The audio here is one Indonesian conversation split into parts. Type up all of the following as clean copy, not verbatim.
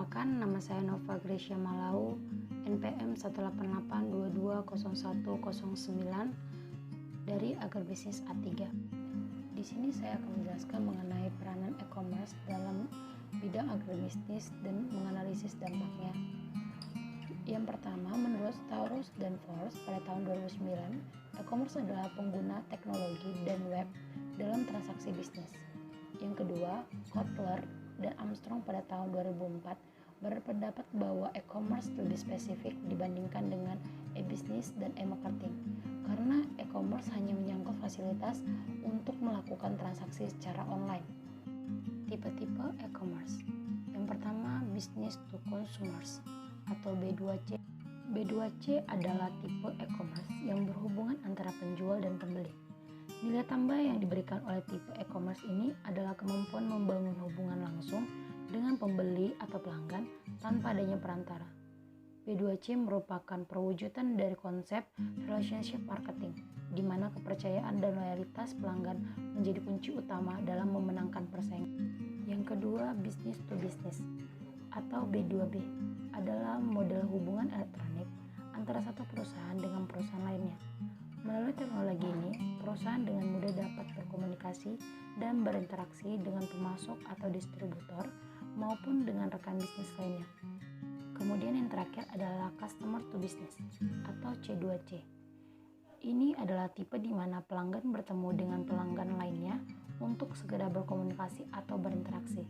Perkenalkan, nama saya Nova Gracia Malau, NPM 188220109 dari Agribisnis A3. Di sini saya akan menjelaskan mengenai peranan e-commerce dalam bidang agribisnis dan menganalisis dampaknya. Yang pertama, menurut Taurus dan Force pada tahun 2009, e-commerce adalah pengguna teknologi dan web dalam transaksi bisnis. Yang kedua, Kotler dan Armstrong pada tahun 2004 berpendapat bahwa e-commerce lebih spesifik dibandingkan dengan e-business dan e-marketing, karena e-commerce hanya menyangkut fasilitas untuk melakukan transaksi secara online. Tipe-tipe e-commerce. Yang pertama, business to consumers atau B2C. B2C adalah tipe e-commerce yang berhubungan antara penjual dan pembeli. Nilai tambah yang diberikan oleh tipe e-commerce ini adalah kemampuan membangun hubungan langsung dengan pembeli atau pelanggan tanpa adanya perantara. B2C merupakan perwujudan dari konsep relationship marketing, di mana kepercayaan dan loyalitas pelanggan menjadi kunci utama dalam memenangkan persaingan. Yang kedua, business to business atau B2B adalah model hubungan elektronik antara satu perusahaan dengan perusahaan lainnya. Melalui teknologi ini, perusahaan dengan mudah dapat berkomunikasi dan berinteraksi dengan pemasok atau distributor maupun dengan rekan bisnis lainnya. Kemudian yang terakhir adalah customer to business atau C2C. Ini adalah tipe di mana pelanggan bertemu dengan pelanggan lainnya untuk segera berkomunikasi atau berinteraksi.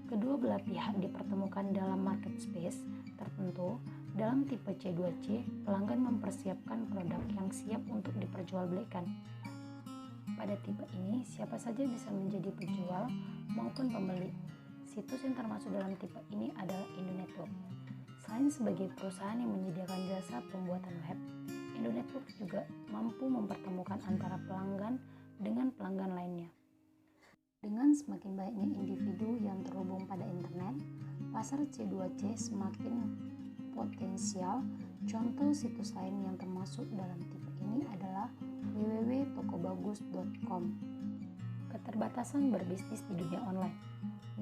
Kedua belah pihak dipertemukan dalam market space tertentu. Dalam tipe C2C, pelanggan mempersiapkan produk yang siap untuk diperjualbelikan. Pada tipe ini, siapa saja bisa menjadi penjual maupun pembeli. Situs yang termasuk dalam tipe ini adalah Indonetwork. Selain sebagai perusahaan yang menyediakan jasa pembuatan web, Indonetwork juga mampu mempertemukan antara pelanggan dengan pelanggan lainnya. Dengan semakin banyaknya individu yang terhubung pada internet, pasar C2C semakin potensial. Contoh situs lain yang termasuk dalam tipe ini adalah www.tokobagus.com. Keterbatasan berbisnis di dunia online.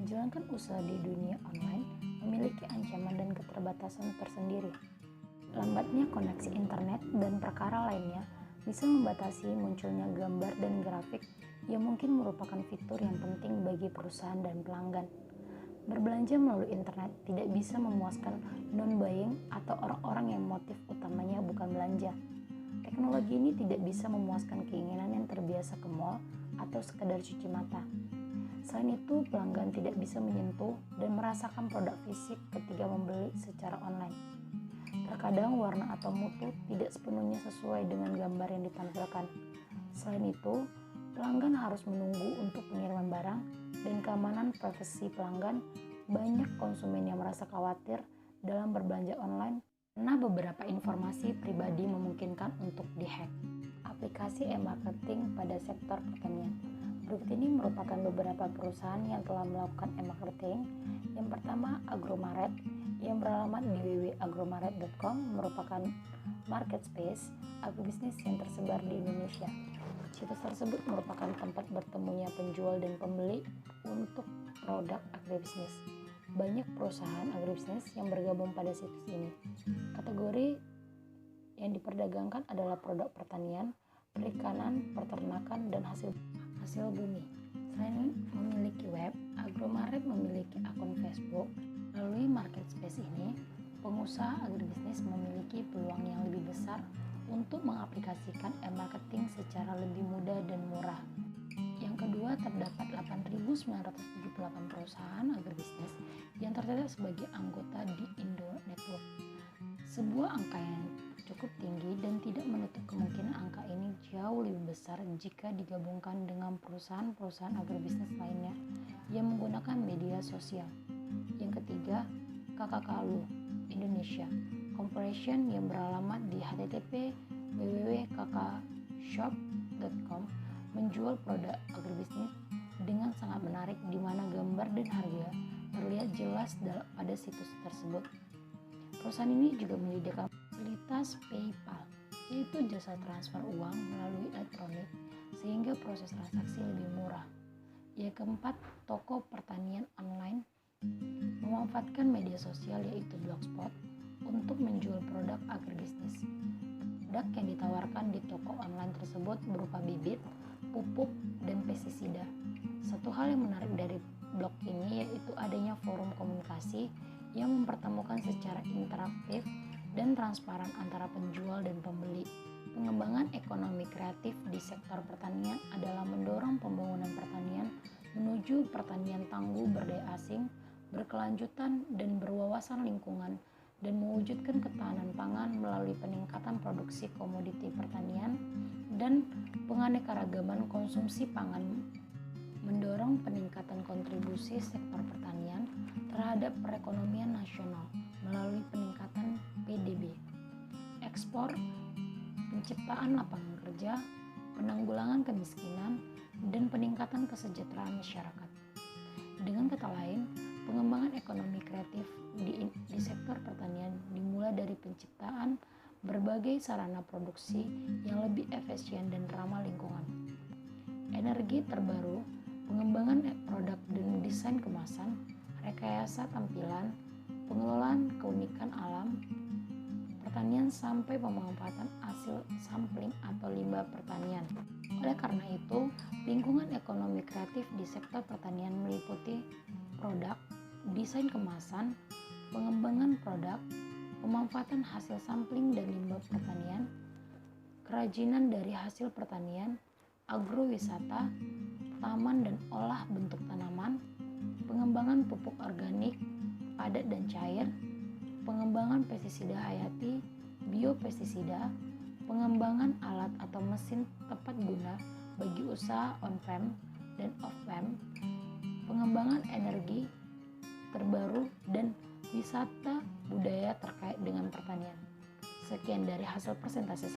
Menjalankan usaha di dunia online memiliki ancaman dan keterbatasan tersendiri. Lambatnya koneksi internet dan perkara lainnya bisa membatasi munculnya gambar dan grafik yang mungkin merupakan fitur yang penting bagi perusahaan dan pelanggan. Berbelanja melalui internet tidak bisa memuaskan non-buying atau orang-orang yang motif utamanya bukan belanja. Teknologi ini tidak bisa memuaskan keinginan yang terbiasa ke mall atau sekedar cuci mata. Selain itu, pelanggan tidak bisa menyentuh dan merasakan produk fisik ketika membeli secara online. Terkadang warna atau mutu tidak sepenuhnya sesuai dengan gambar yang ditampilkan. Selain itu, pelanggan harus menunggu untuk pengiriman barang dan keamanan privasi pelanggan. Banyak konsumen yang merasa khawatir dalam berbelanja online karena beberapa informasi pribadi memungkinkan untuk dihack. Aplikasi e-marketing pada sektor pertanian. Berikut ini merupakan beberapa perusahaan yang telah melakukan e-marketing. Yang pertama, Agromaret yang beralamat di www.agromaret.com merupakan market space agribisnis yang tersebar di Indonesia. Situs tersebut merupakan tempat bertemunya penjual dan pembeli untuk produk agribisnis. Banyak perusahaan agribisnis yang bergabung pada situs ini. Kategori yang diperdagangkan adalah produk pertanian, perikanan, peternakan, dan hasil bumi. Selain memiliki web, Agromaret memiliki akun Facebook. Melalui market space ini, pengusaha agribisnis memiliki peluang yang lebih besar untuk mengaplikasikan e-marketing secara lebih mudah dan murah. Yang kedua, terdapat 8.978 perusahaan agribisnis yang tercatat sebagai anggota di Indonetwork. Sebuah angka yang cukup tinggi dan tidak menutup kemungkinan angka ini jauh lebih besar jika digabungkan dengan perusahaan-perusahaan agribisnis lainnya yang menggunakan media sosial. Yang ketiga, KKKLU Indonesia Corporation yang beralamat di http://www.kkshop.com menjual produk agribisnis dengan sangat menarik di mana gambar dan harga terlihat jelas pada situs tersebut. Perusahaan ini juga menyediakan fasilitas PayPal, yaitu jasa transfer uang melalui elektronik sehingga proses transaksi lebih murah. Yang keempat, toko pertanian online memanfaatkan media sosial yaitu blogspot untuk menjual produk agribisnis. Produk yang ditawarkan di toko online tersebut berupa bibit, pupuk, dan pestisida. Satu hal yang menarik dari blog ini yaitu adanya forum komunikasi yang mempertemukan secara interaktif dan transparan antara penjual dan pembeli. Pengembangan ekonomi kreatif di sektor pertanian adalah mendorong pembangunan pertanian menuju pertanian tangguh berdaya asing, berkelanjutan dan berwawasan lingkungan, dan mewujudkan ketahanan pangan melalui peningkatan produksi komoditi pertanian dan penganekaragaman konsumsi pangan, mendorong peningkatan kontribusi sektor pertanian terhadap perekonomian nasional melalui peningkatan PDB, ekspor, penciptaan lapangan kerja, penanggulangan kemiskinan, dan peningkatan kesejahteraan masyarakat. Dengan kata lain, pengembangan ekonomi kreatif di sektor pertanian dimulai dari penciptaan berbagai sarana produksi yang lebih efisien dan ramah lingkungan. Energi terbaru, pengembangan produk dan desain kemasan, rekayasa tampilan, pengelolaan keunikan alam, pertanian sampai pemanfaatan hasil sampling atau limbah pertanian. Oleh karena itu, lingkungan ekonomi kreatif di sektor pertanian meliputi produk, desain kemasan, pengembangan produk, pemanfaatan hasil sampling dan limbah pertanian, kerajinan dari hasil pertanian, agrowisata, taman dan olah bentuk tanaman, pengembangan pupuk organik, padat dan cair, pengembangan pestisida hayati, biopestisida, pengembangan alat atau mesin tepat guna bagi usaha on-farm dan off-farm, pengembangan energi terbaru dan wisata budaya terkait dengan pertanian. Sekian dari hasil presentasi